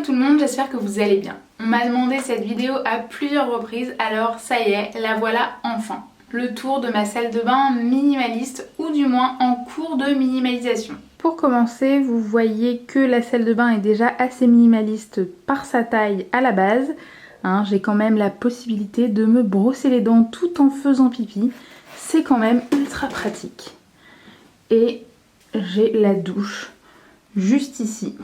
tout le monde, j'espère que vous allez bien. On m'a demandé cette vidéo à plusieurs reprises, alors ça y est, la voilà enfin. Le tour de ma salle de bain minimaliste, ou du moins en cours de minimalisation. Pour commencer, vous voyez que la salle de bain est déjà assez minimaliste par sa taille à la base. Hein, j'ai quand même la possibilité de me brosser les dents tout en faisant pipi. C'est quand même ultra pratique. Et j'ai la douche juste ici.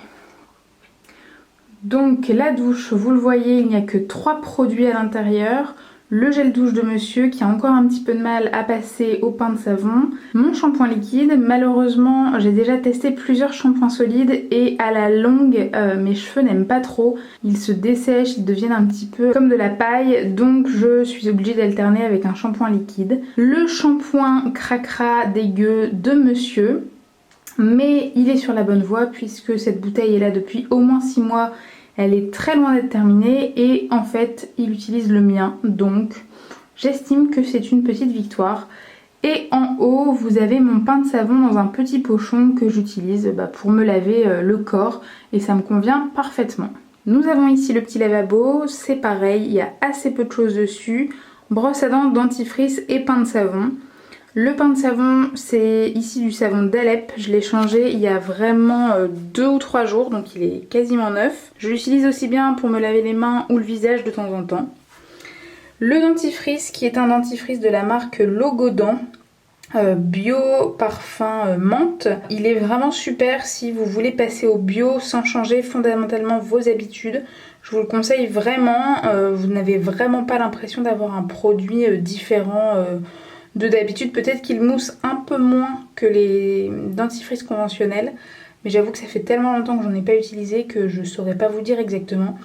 Donc la douche, vous le voyez, il n'y a que 3 produits à l'intérieur. Le gel douche de monsieur qui a encore un petit peu de mal à passer au pain de savon. Mon shampoing liquide, malheureusement j'ai déjà testé plusieurs shampoings solides et à la longue mes cheveux n'aiment pas trop. Ils se dessèchent, ils deviennent un petit peu comme de la paille, donc je suis obligée d'alterner avec un shampoing liquide. Le shampoing cracra dégueu de monsieur. Mais il est sur la bonne voie puisque cette bouteille est là depuis au moins 6 mois. Elle est très loin d'être terminée et en fait il utilise le mien. Donc j'estime que c'est une petite victoire. Et en haut vous avez mon pain de savon dans un petit pochon que j'utilise pour me laver le corps. Et ça me convient parfaitement. Nous avons ici le petit lavabo. C'est pareil, il y a assez peu de choses dessus. Brosse à dents, dentifrice et pain de savon. Le pain de savon, c'est ici du savon d'Alep. Je l'ai changé il y a vraiment 2 ou 3 jours, donc il est quasiment neuf. Je l'utilise aussi bien pour me laver les mains ou le visage de temps en temps. Le dentifrice, qui est un dentifrice de la marque Logodent, bio parfum menthe. Il est vraiment super si vous voulez passer au bio sans changer fondamentalement vos habitudes. Je vous le conseille vraiment, vous n'avez vraiment pas l'impression d'avoir un produit différent de d'habitude. Peut-être qu'il mousse un peu moins que les dentifrices conventionnels, mais j'avoue que ça fait tellement longtemps que j'en ai pas utilisé que je saurais pas vous dire exactement.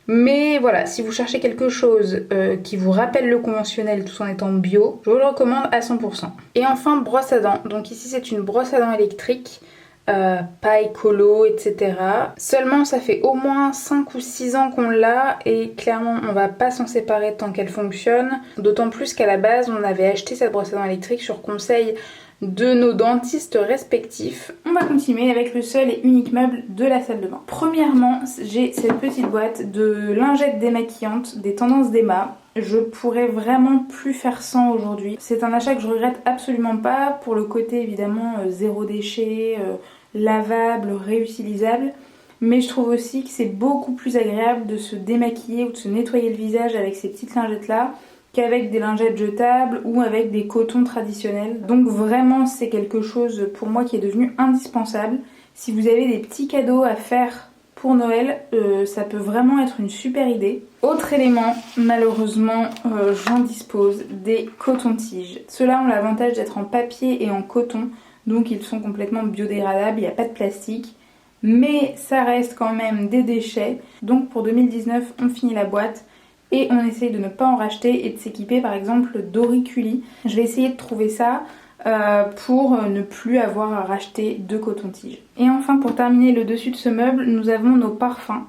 Mais voilà, si vous cherchez quelque chose qui vous rappelle le conventionnel tout en étant bio, je vous le recommande à 100%. Et enfin, brosse à dents. Donc ici c'est une brosse à dents électrique, pas écolo, etc. Seulement ça fait au moins 5 ou 6 ans qu'on l'a et clairement on va pas s'en séparer tant qu'elle fonctionne. D'autant plus qu'à la base on avait acheté cette brosse à dents électrique sur conseil de nos dentistes respectifs. On va continuer avec le seul et unique meuble de la salle de bain. Premièrement, j'ai cette petite boîte de lingettes démaquillantes des tendances d'Emma. Je pourrais vraiment plus faire sans aujourd'hui. C'est un achat que je regrette absolument pas pour le côté évidemment zéro déchet, lavable, réutilisable. Mais je trouve aussi que c'est beaucoup plus agréable de se démaquiller ou de se nettoyer le visage avec ces petites lingettes là qu'avec des lingettes jetables ou avec des cotons traditionnels. Donc vraiment c'est quelque chose pour moi qui est devenu indispensable. Si vous avez des petits cadeaux à faire pour Noël, ça peut vraiment être une super idée. Autre élément, malheureusement j'en dispose, des cotons-tiges. Ceux-là ont l'avantage d'être en papier et en coton, donc ils sont complètement biodégradables, il n'y a pas de plastique. Mais ça reste quand même des déchets. Donc pour 2019 on finit la boîte. Et on essaye de ne pas en racheter et de s'équiper par exemple d'auriculi. Je vais essayer de trouver ça pour ne plus avoir à racheter de coton-tige. Et enfin pour terminer le dessus de ce meuble, nous avons nos parfums.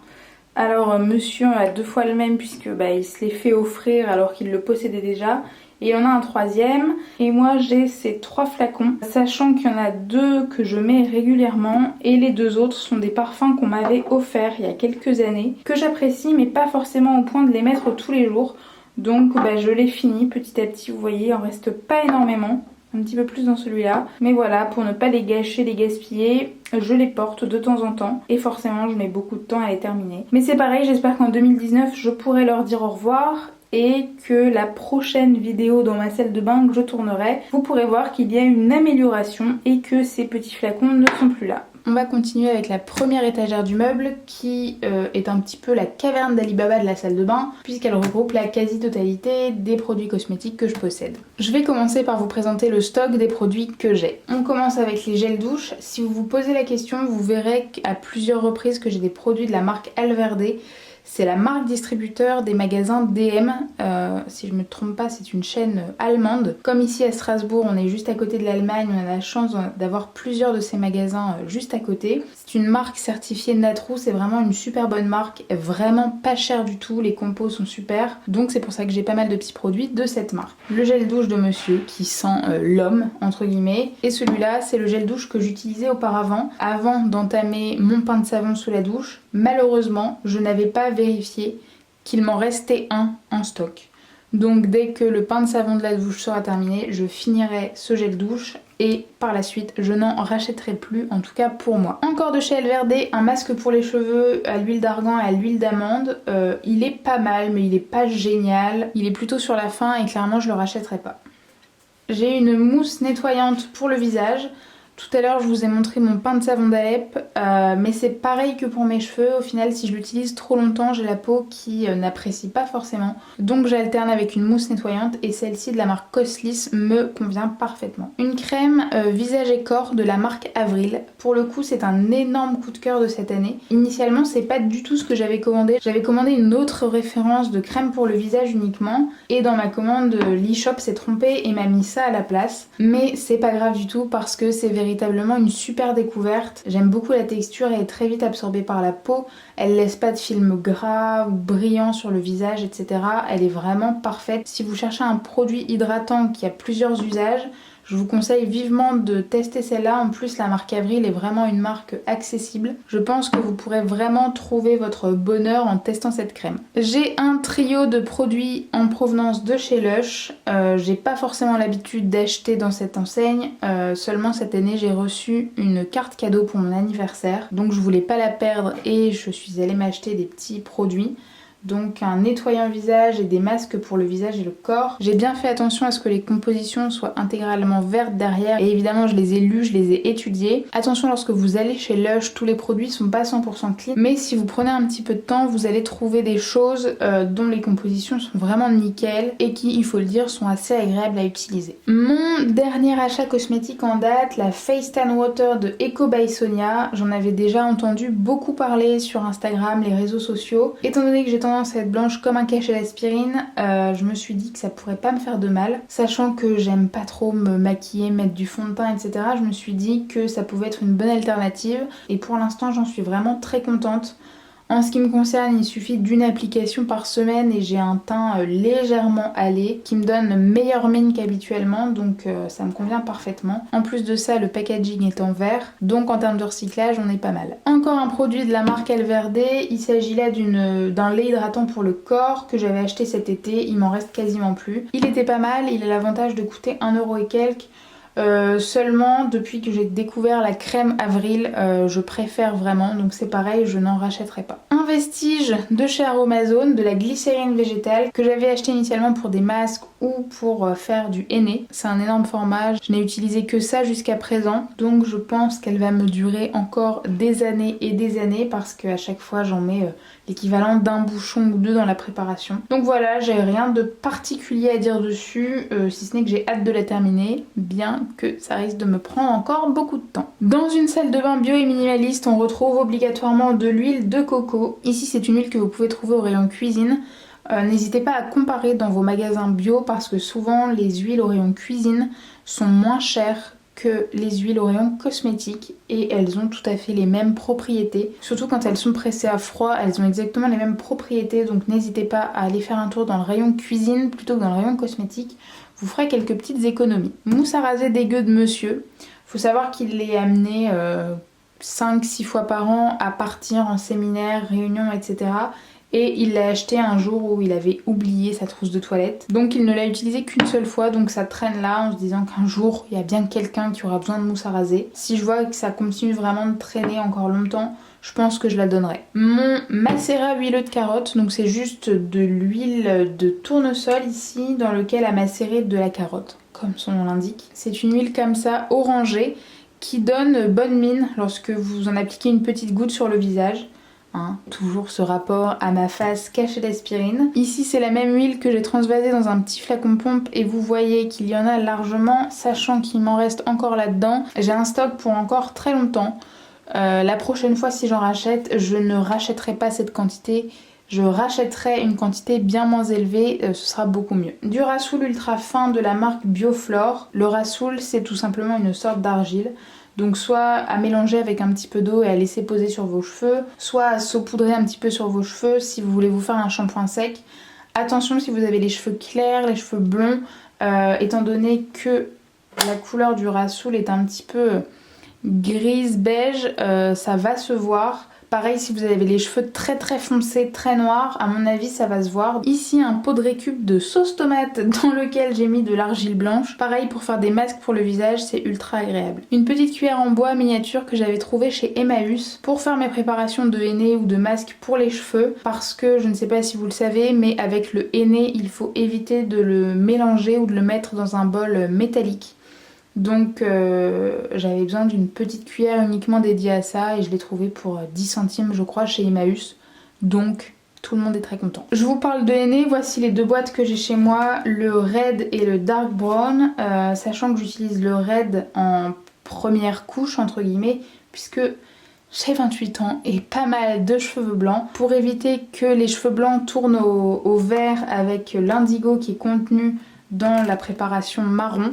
Alors monsieur a 2 fois le même puisque il se les fait offrir alors qu'il le possédait déjà. Et il y en a un 3e. Et moi j'ai ces 3 flacons, sachant qu'il y en a 2 que je mets régulièrement. Et les 2 autres sont des parfums qu'on m'avait offerts il y a quelques années, que j'apprécie mais pas forcément au point de les mettre tous les jours. Donc je les finis petit à petit, vous voyez, il en reste pas énormément. Un petit peu plus dans celui-là. Mais voilà, pour ne pas les gâcher, les gaspiller, je les porte de temps en temps. Et forcément, je mets beaucoup de temps à les terminer. Mais c'est pareil, j'espère qu'en 2019, je pourrai leur dire au revoir. Et que la prochaine vidéo dans ma salle de bain que je tournerai, vous pourrez voir qu'il y a une amélioration et que ces petits flacons ne sont plus là. On va continuer avec la première étagère du meuble qui est un petit peu la caverne d'Ali Baba de la salle de bain puisqu'elle regroupe la quasi-totalité des produits cosmétiques que je possède. Je vais commencer par vous présenter le stock des produits que j'ai. On commence avec les gels douche. Si vous vous posez la question, vous verrez à plusieurs reprises que j'ai des produits de la marque Alverde. C'est la marque distributeur des magasins DM, si je ne me trompe pas c'est une chaîne allemande. Comme ici à Strasbourg on est juste à côté de l'Allemagne, on a la chance d'avoir plusieurs de ces magasins juste à côté. C'est C'est une marque certifiée Natrou, c'est vraiment une super bonne marque, vraiment pas cher du tout, les compos sont super. Donc c'est pour ça que j'ai pas mal de petits produits de cette marque. Le gel douche de monsieur qui sent l'homme entre guillemets. Et celui-là c'est le gel douche que j'utilisais auparavant avant d'entamer mon pain de savon sous la douche. Malheureusement je n'avais pas vérifié qu'il m'en restait un en stock. Donc dès que le pain de savon de la douche sera terminé, je finirai ce gel douche et par la suite je n'en rachèterai plus, en tout cas pour moi. Encore de chez Elverde, un masque pour les cheveux à l'huile d'argan et à l'huile d'amande. Il est pas mal mais il est pas génial, il est plutôt sur la fin et clairement je le rachèterai pas. J'ai une mousse nettoyante pour le visage. Tout à l'heure je vous ai montré mon pain de savon d'Alep, mais c'est pareil que pour mes cheveux. Au final si je l'utilise trop longtemps j'ai la peau qui n'apprécie pas forcément. Donc j'alterne avec une mousse nettoyante et celle-ci de la marque Coslis me convient parfaitement. Une crème visage et corps de la marque Avril. Pour le coup c'est un énorme coup de cœur de cette année. Initialement c'est pas du tout ce que j'avais commandé. J'avais commandé une autre référence de crème pour le visage uniquement et dans ma commande l'e-shop s'est trompé et m'a mis ça à la place. Mais c'est pas grave du tout parce que c'est véritablement une super découverte. J'aime beaucoup la texture, elle est très vite absorbée par la peau, elle laisse pas de film gras ou brillant sur le visage, etc. Elle est vraiment parfaite. Si vous cherchez un produit hydratant qui a plusieurs usages, je vous conseille vivement de tester celle-là. En plus la marque Avril est vraiment une marque accessible. Je pense que vous pourrez vraiment trouver votre bonheur en testant cette crème. J'ai un trio de produits en provenance de chez Lush. J'ai pas forcément l'habitude d'acheter dans cette enseigne. Seulement cette année j'ai reçu une carte cadeau pour mon anniversaire. Donc je voulais pas la perdre et je suis allée m'acheter des petits produits. Donc un nettoyant visage et des masques pour le visage et le corps. J'ai bien fait attention à ce que les compositions soient intégralement vertes derrière et évidemment je les ai lues, je les ai étudiées. Attention lorsque vous allez chez Lush, tous les produits sont pas 100% clean, mais si vous prenez un petit peu de temps, vous allez trouver des choses dont les compositions sont vraiment nickel et qui, il faut le dire, sont assez agréables à utiliser. Mon dernier achat cosmétique en date, la Face Tan Water de Eco by Sonia. J'en avais déjà entendu beaucoup parler sur Instagram, les réseaux sociaux. Étant donné que j'ai tendance à être blanche comme un cachet d'aspirine, je me suis dit que ça pourrait pas me faire de mal. Sachant que j'aime pas trop me maquiller, mettre du fond de teint, etc. Je me suis dit que ça pouvait être une bonne alternative et pour l'instant j'en suis vraiment très contente. En ce qui me concerne, il suffit d'une application par semaine et j'ai un teint légèrement hâlé qui me donne meilleure mine qu'habituellement, donc ça me convient parfaitement. En plus de ça, le packaging est en verre, donc en termes de recyclage, on est pas mal. Encore un produit de la marque Elverde, il s'agit là d'un lait hydratant pour le corps que j'avais acheté cet été, il m'en reste quasiment plus. Il était pas mal, il a l'avantage de coûter 1€ et quelques. Seulement depuis que j'ai découvert la crème Avril, je préfère vraiment, donc c'est pareil, je n'en rachèterai pas. Un vestige de chez Aromazone, de la glycérine végétale que j'avais acheté initialement pour des masques ou pour faire du henné. C'est un énorme format, je n'ai utilisé que ça jusqu'à présent, donc je pense qu'elle va me durer encore des années et des années parce qu'à chaque fois j'en mets l'équivalent d'un bouchon ou deux dans la préparation. Donc voilà, j'ai rien de particulier à dire dessus, si ce n'est que j'ai hâte de la terminer, bien que ça risque de me prendre encore beaucoup de temps. Dans une salle de bain bio et minimaliste, on retrouve obligatoirement de l'huile de coco. Ici c'est une huile que vous pouvez trouver au rayon cuisine. N'hésitez pas à comparer dans vos magasins bio parce que souvent les huiles au rayon cuisine sont moins chères que les huiles au rayon cosmétique et elles ont tout à fait les mêmes propriétés. Surtout quand elles sont pressées à froid, elles ont exactement les mêmes propriétés, donc n'hésitez pas à aller faire un tour dans le rayon cuisine plutôt que dans le rayon cosmétique. Vous ferez quelques petites économies. Mousse à raser dégueu de monsieur. Faut savoir qu'il l'est amené 5-6 fois par an à partir en séminaire, réunion, etc. Et il l'a acheté un jour où il avait oublié sa trousse de toilette. Donc il ne l'a utilisé qu'une seule fois, donc ça traîne là en se disant qu'un jour il y a bien quelqu'un qui aura besoin de mousse à raser. Si je vois que ça continue vraiment de traîner encore longtemps, je pense que je la donnerai. Mon macérat huileux de carotte, donc c'est juste de l'huile de tournesol ici dans lequel a macéré de la carotte, comme son nom l'indique. C'est une huile comme ça orangée qui donne bonne mine lorsque vous en appliquez une petite goutte sur le visage. Hein, toujours ce rapport à ma face cachée d'aspirine. Ici c'est la même huile que j'ai transvasée dans un petit flacon pompe et vous voyez qu'il y en a largement, sachant qu'il m'en reste encore là-dedans. J'ai un stock pour encore très longtemps. La prochaine fois si j'en rachète, je ne rachèterai pas cette quantité, je rachèterai une quantité bien moins élevée, ce sera beaucoup mieux. Du rassoul ultra fin de la marque Bioflore. Le rassoul c'est tout simplement une sorte d'argile. Donc soit à mélanger avec un petit peu d'eau et à laisser poser sur vos cheveux, soit à saupoudrer un petit peu sur vos cheveux si vous voulez vous faire un shampoing sec. Attention si vous avez les cheveux clairs, les cheveux blonds, étant donné que la couleur du Rasoul est un petit peu grise, beige, ça va se voir. Pareil si vous avez les cheveux très foncés, très noirs, à mon avis ça va se voir. Ici un pot de récup de sauce tomate dans lequel j'ai mis de l'argile blanche. Pareil pour faire des masques pour le visage, c'est ultra agréable. Une petite cuillère en bois miniature que j'avais trouvée chez Emmaüs pour faire mes préparations de henné ou de masque pour les cheveux. Parce que je ne sais pas si vous le savez, mais avec le henné il faut éviter de le mélanger ou de le mettre dans un bol métallique. Donc j'avais besoin d'une petite cuillère uniquement dédiée à ça et je l'ai trouvée pour 10 centimes je crois chez Emmaüs. Donc tout le monde est très content. Je vous parle de henné, voici les deux boîtes que j'ai chez moi, le Red et le Dark Brown, sachant que j'utilise le Red en première couche entre guillemets puisque j'ai 28 ans et pas mal de cheveux blancs. Pour éviter que les cheveux blancs tournent au vert avec l'indigo qui est contenu dans la préparation marron,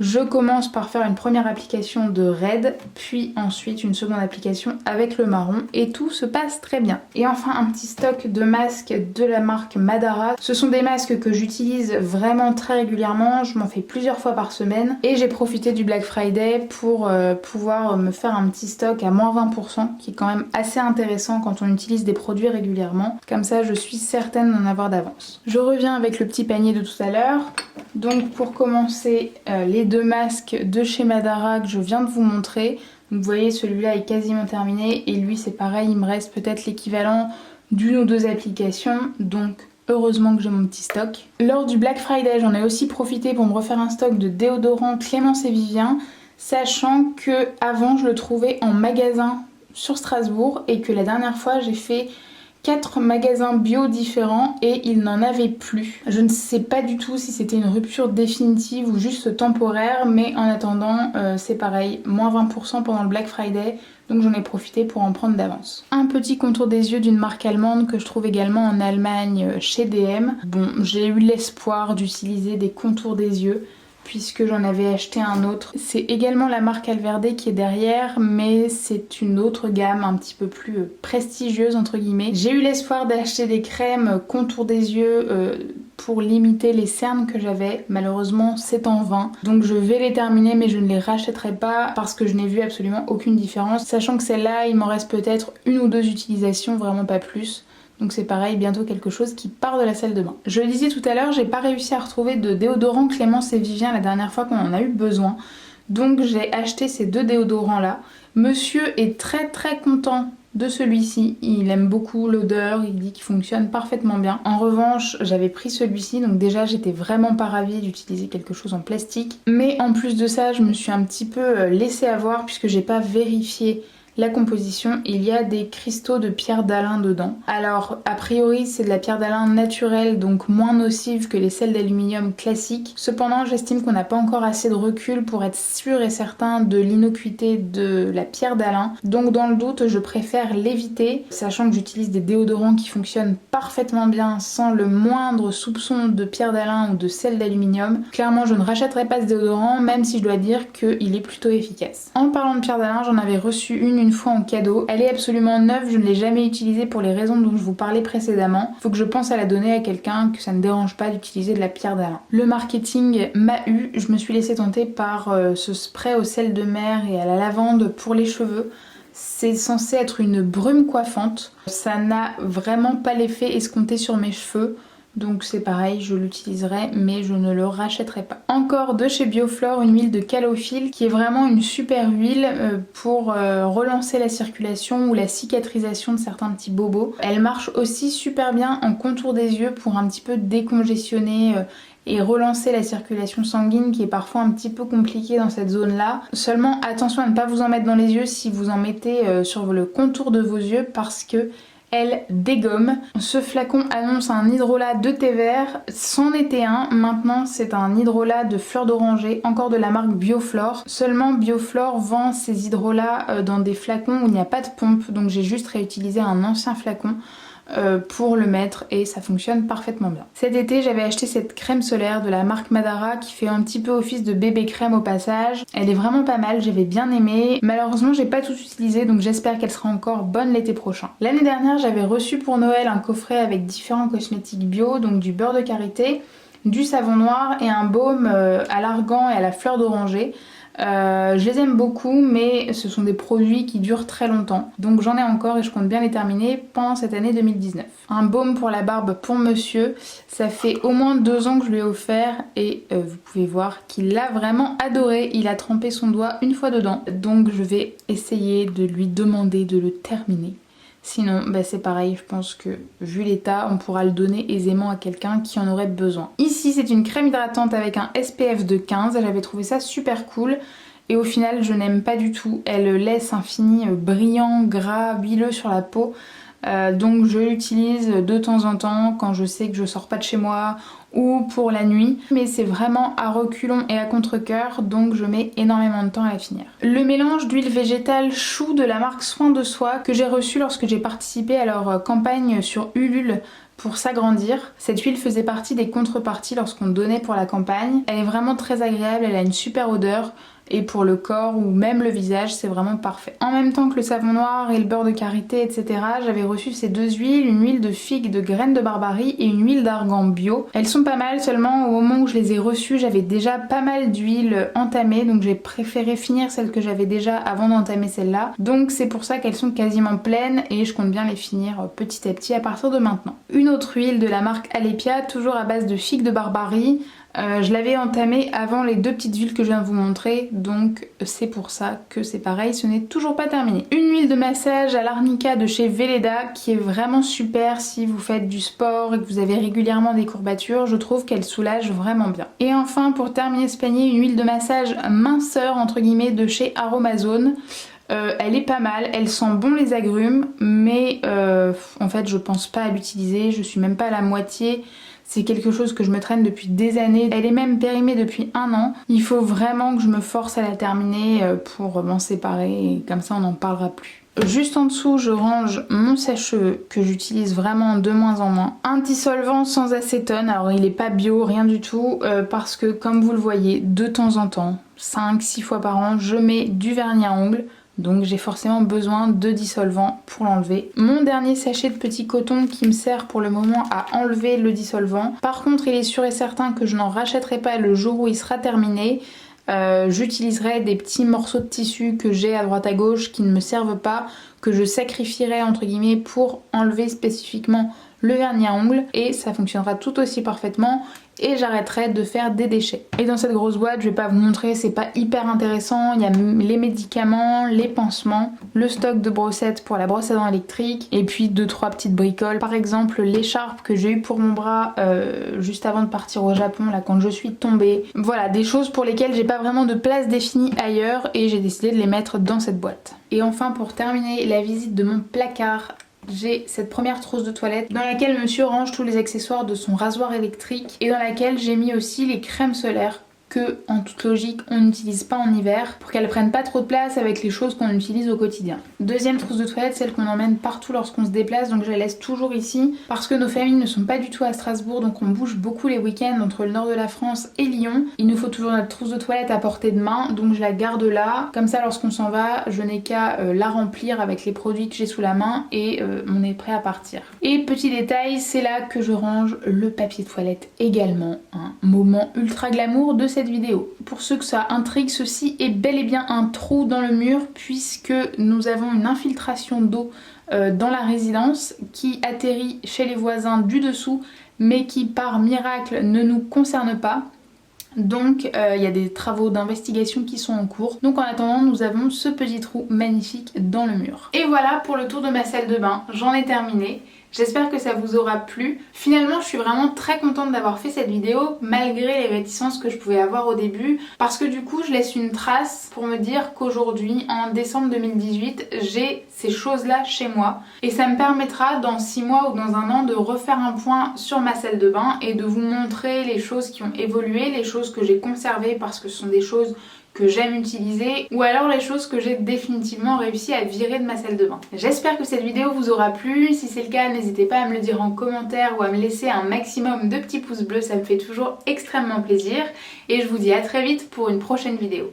je commence par faire une première application de Red, puis ensuite une seconde application avec le marron et tout se passe très bien. Et enfin un petit stock de masques de la marque Madara. Ce sont des masques que j'utilise vraiment très régulièrement, je m'en fais plusieurs fois par semaine et j'ai profité du Black Friday pour pouvoir me faire un petit stock à moins 20% qui est quand même assez intéressant quand on utilise des produits régulièrement. Comme ça je suis certaine d'en avoir d'avance. Je reviens avec le petit panier de tout à l'heure. Donc pour commencer les deux masques de chez Madara que je viens de vous montrer. Donc vous voyez celui-là est quasiment terminé et lui c'est pareil, il me reste peut-être l'équivalent d'une ou deux applications, donc heureusement que j'ai mon petit stock. Lors du Black Friday j'en ai aussi profité pour me refaire un stock de déodorant Clémence et Vivien, sachant que avant je le trouvais en magasin sur Strasbourg et que la dernière fois j'ai fait 4 magasins bio différents et il n'en avait plus. Je ne sais pas du tout si c'était une rupture définitive ou juste temporaire, mais en attendant c'est pareil, moins 20% pendant le Black Friday, donc j'en ai profité pour en prendre d'avance. Un petit contour des yeux d'une marque allemande que je trouve également en Allemagne chez DM. Bon, j'ai eu l'espoir d'utiliser des contours des yeux puisque j'en avais acheté un autre. C'est également la marque Alverde qui est derrière, mais c'est une autre gamme un petit peu plus prestigieuse entre guillemets. J'ai eu l'espoir d'acheter des crèmes contour des yeux pour limiter les cernes que j'avais. Malheureusement c'est en vain, donc je vais les terminer mais je ne les rachèterai pas parce que je n'ai vu absolument aucune différence, sachant que celle-là il m'en reste peut-être une ou deux utilisations, vraiment pas plus. Donc c'est pareil, bientôt quelque chose qui part de la salle de bain. Je le disais tout à l'heure, j'ai pas réussi à retrouver de déodorant Clémence et Vivien la dernière fois qu'on en a eu besoin. Donc j'ai acheté ces deux déodorants là. Monsieur est très content de celui-ci, il aime beaucoup l'odeur, il dit qu'il fonctionne parfaitement bien. En revanche j'avais pris celui-ci, donc déjà j'étais vraiment pas ravie d'utiliser quelque chose en plastique. Mais en plus de ça je me suis un petit peu laissée avoir puisque j'ai pas vérifié la composition, il y a des cristaux de pierre d'Alain dedans. Alors a priori c'est de la pierre d'Alain naturelle, donc moins nocive que les sels d'aluminium classiques. Cependant j'estime qu'on n'a pas encore assez de recul pour être sûr et certain de l'innocuité de la pierre d'Alain. Donc dans le doute je préfère l'éviter, sachant que j'utilise des déodorants qui fonctionnent parfaitement bien sans le moindre soupçon de pierre d'Alain ou de sel d'aluminium. Clairement je ne rachèterai pas ce déodorant, même si je dois dire qu'il est plutôt efficace. En parlant de pierre d'Alain, j'en avais reçu une fois en cadeau. Elle est absolument neuve, je ne l'ai jamais utilisée pour les raisons dont je vous parlais précédemment. Faut que je pense à la donner à quelqu'un, que ça ne dérange pas d'utiliser de la pierre d'Alain. Le marketing m'a eu, je me suis laissée tenter par ce spray au sel de mer et à la lavande pour les cheveux. C'est censé être une brume coiffante. Ça n'a vraiment pas l'effet escompté sur mes cheveux. Donc c'est pareil, je l'utiliserai mais je ne le rachèterai pas. Encore de chez Bioflore, une huile de calophylle qui est vraiment une super huile pour relancer la circulation ou la cicatrisation de certains petits bobos. Elle marche aussi super bien en contour des yeux pour un petit peu décongestionner et relancer la circulation sanguine qui est parfois un petit peu compliquée dans cette zone là. Seulement attention à ne pas vous en mettre dans les yeux si vous en mettez sur le contour de vos yeux parce que elle dégomme. Ce flacon annonce un hydrolat de thé vert, c'en était un, maintenant c'est un hydrolat de fleurs d'oranger, encore de la marque Bioflore. Seulement Bioflore vend ces hydrolats dans des flacons où il n'y a pas de pompe, donc j'ai juste réutilisé un ancien flacon. pour le mettre et ça fonctionne parfaitement bien. Cet été j'avais acheté cette crème solaire de la marque Madara qui fait un petit peu office de bébé crème au passage. Elle est vraiment pas mal, j'avais bien aimé. Malheureusement j'ai pas tout utilisé donc j'espère qu'elle sera encore bonne l'été prochain. L'année dernière j'avais reçu pour Noël un coffret avec différents cosmétiques bio, donc du beurre de karité, du savon noir et un baume à l'argan et à la fleur d'oranger. Je les aime beaucoup mais ce sont des produits qui durent très longtemps donc j'en ai encore et je compte bien les terminer pendant cette année 2019. Un baume pour la barbe pour monsieur, ça fait au moins 2 ans que je lui ai offert et vous pouvez voir qu'il l'a vraiment adoré, il a trempé son doigt une fois dedans donc je vais essayer de lui demander de le terminer. Sinon, bah c'est pareil, je pense que vu l'état, on pourra le donner aisément à quelqu'un qui en aurait besoin. Ici, c'est une crème hydratante avec un SPF de 15, j'avais trouvé ça super cool. Et au final, je n'aime pas du tout. Elle laisse un fini brillant, gras, huileux sur la peau. Donc je l'utilise de temps en temps quand je sais que je sors pas de chez moi ou pour la nuit, mais c'est vraiment à reculons et à contre-cœur donc je mets énormément de temps à la finir. Le mélange d'huile végétale chou de la marque Soin de Soi que j'ai reçu lorsque j'ai participé à leur campagne sur Ulule pour s'agrandir. Cette huile faisait partie des contreparties lorsqu'on donnait pour la campagne. Elle est vraiment très agréable, elle a une super odeur. Et pour le corps ou même le visage, c'est vraiment parfait. En même temps que le savon noir et le beurre de karité, etc., j'avais reçu ces 2 huiles, une huile de figue de graines de barbarie et une huile d'argan bio. Elles sont pas mal, seulement au moment où je les ai reçues, j'avais déjà pas mal d'huile entamée, donc j'ai préféré finir celle que j'avais déjà avant d'entamer celle-là. Donc c'est pour ça qu'elles sont quasiment pleines et je compte bien les finir petit à petit à partir de maintenant. Une autre huile de la marque Alepia, toujours à base de figue de barbarie. Je l'avais entamé avant les 2 petites huiles que je viens de vous montrer, donc c'est pour ça que c'est pareil, ce n'est toujours pas terminé. Une huile de massage à l'arnica de chez Velleda qui est vraiment super si vous faites du sport et que vous avez régulièrement des courbatures, je trouve qu'elle soulage vraiment bien. Et enfin pour terminer ce panier, une huile de massage minceur entre guillemets de chez Aromazone. Elle est pas mal, elle sent bon les agrumes, mais en fait je pense pas à l'utiliser, je suis même pas à la moitié. C'est quelque chose que je me traîne depuis des années. Elle est même périmée depuis 1 an. Il faut vraiment que je me force à la terminer pour m'en séparer et comme ça on n'en parlera plus. Juste en dessous, je range mon sèche-cheveux que j'utilise vraiment de moins en moins. Un dissolvant sans acétone, alors il est pas bio, rien du tout, parce que comme vous le voyez, de temps en temps, 5-6 fois par an, je mets du vernis à ongles. Donc j'ai forcément besoin de dissolvant pour l'enlever. Mon dernier sachet de petit coton qui me sert pour le moment à enlever le dissolvant. Par contre il est sûr et certain que je n'en rachèterai pas le jour où il sera terminé. J'utiliserai des petits morceaux de tissu que j'ai à droite à gauche qui ne me servent pas, que je sacrifierai entre guillemets pour enlever spécifiquement le vernis à ongles et ça fonctionnera tout aussi parfaitement et j'arrêterai de faire des déchets. Et dans cette grosse boîte, je vais pas vous montrer, c'est pas hyper intéressant, il y a les médicaments, les pansements, le stock de brossettes pour la brosse à dents électrique et puis 2-3 petites bricoles. Par exemple l'écharpe que j'ai eue pour mon bras juste avant de partir au Japon, là quand je suis tombée. Voilà, des choses pour lesquelles j'ai pas vraiment de place définie ailleurs et j'ai décidé de les mettre dans cette boîte. Et enfin pour terminer la visite de mon placard, j'ai cette première trousse de toilette dans laquelle monsieur range tous les accessoires de son rasoir électrique et dans laquelle j'ai mis aussi les crèmes solaires que, en toute logique, on n'utilise pas en hiver pour qu'elles prennent pas trop de place avec les choses qu'on utilise au quotidien. Deuxième trousse de toilette, celle qu'on emmène partout lorsqu'on se déplace, donc je la laisse toujours ici parce que nos familles ne sont pas du tout à Strasbourg, donc on bouge beaucoup les week-ends entre le nord de la France et Lyon. Il nous faut toujours notre trousse de toilette à portée de main, donc je la garde là. Comme ça, lorsqu'on s'en va, je n'ai qu'à la remplir avec les produits que j'ai sous la main et on est prêt à partir. Et petit détail, c'est là que je range le papier de toilette également, un moment ultra glamour de cette vidéo. Pour ceux que ça intrigue, ceci est bel et bien un trou dans le mur puisque nous avons une infiltration d'eau dans la résidence qui atterrit chez les voisins du dessous mais qui par miracle ne nous concerne pas. Donc il y a des travaux d'investigation qui sont en cours. Donc en attendant, nous avons ce petit trou magnifique dans le mur. Et voilà pour le tour de ma salle de bain, j'en ai terminé. J'espère que ça vous aura plu. Finalement, je suis vraiment très contente d'avoir fait cette vidéo malgré les réticences que je pouvais avoir au début parce que du coup, je laisse une trace pour me dire qu'aujourd'hui, en décembre 2018, j'ai ces choses-là chez moi et ça me permettra dans 6 mois ou dans 1 an de refaire un point sur ma salle de bain et de vous montrer les choses qui ont évolué, les choses que j'ai conservées parce que ce sont des choses que j'aime utiliser ou alors les choses que j'ai définitivement réussi à virer de ma salle de bain. J'espère que cette vidéo vous aura plu. Si c'est le cas, n'hésitez pas à me le dire en commentaire ou à me laisser un maximum de petits pouces bleus, ça me fait toujours extrêmement plaisir. Et je vous dis à très vite pour une prochaine vidéo.